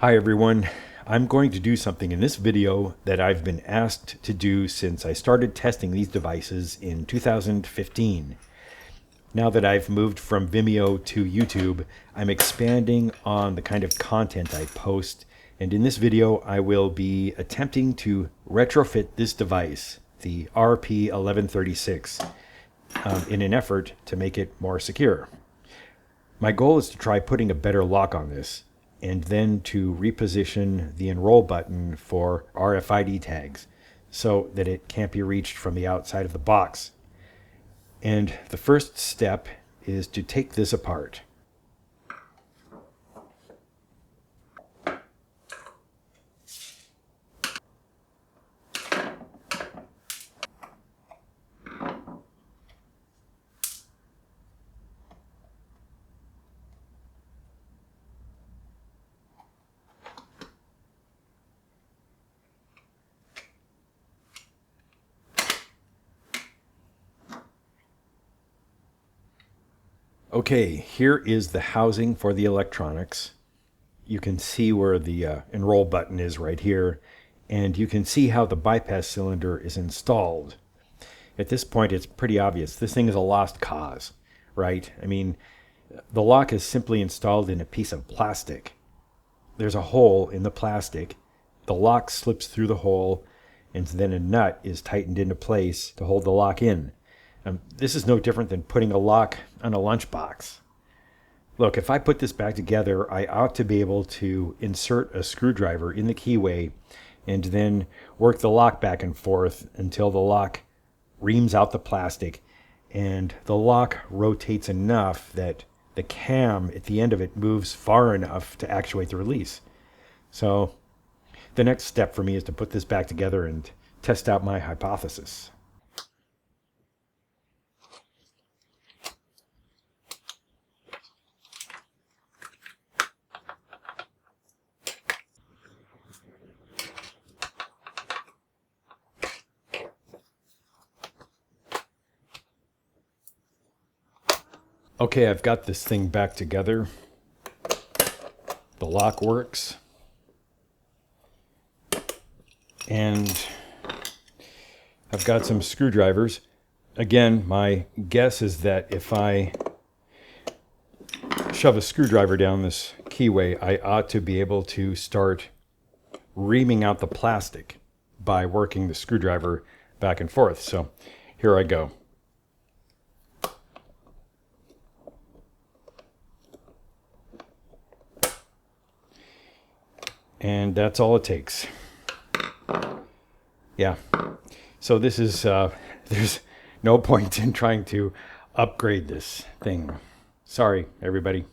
Hi everyone, I'm going to do something in this video that I've been asked to do since I started testing these devices in 2015. Now that I've moved from Vimeo to YouTube, I'm expanding on the kind of content I post, and in this video I will be attempting to retrofit this device, the RP1136, in an effort to make it more secure. My goal is to try putting a better lock on this, and then to reposition the enroll button for RFID tags so that it can't be reached from the outside of the box. And the first step is to take this apart. Okay, here is the housing for the electronics. You can see where the enroll button is right here, and you can see how the bypass cylinder is installed. At this point, it's pretty obvious. This thing is a lost cause, right? I mean, the lock is simply installed in a piece of plastic. There's a hole in the plastic. The lock slips through the hole, and then a nut is tightened into place to hold the lock in. This is no different than putting a lock on a lunchbox. Look, if I put this back together, I ought to be able to insert a screwdriver in the keyway and then work the lock back and forth until the lock reams out the plastic and the lock rotates enough that the cam at the end of it moves far enough to actuate the release. So the next step for me is to put this back together and test out my hypothesis. Okay, I've got this thing back together. The lock works. And I've got some screwdrivers. Again, my guess is that if I shove a screwdriver down this keyway, I ought to be able to start reaming out the plastic by working the screwdriver back and forth. So here I go. And that's all it takes. Yeah. So this is, there's no point in trying to upgrade this thing. Sorry, everybody.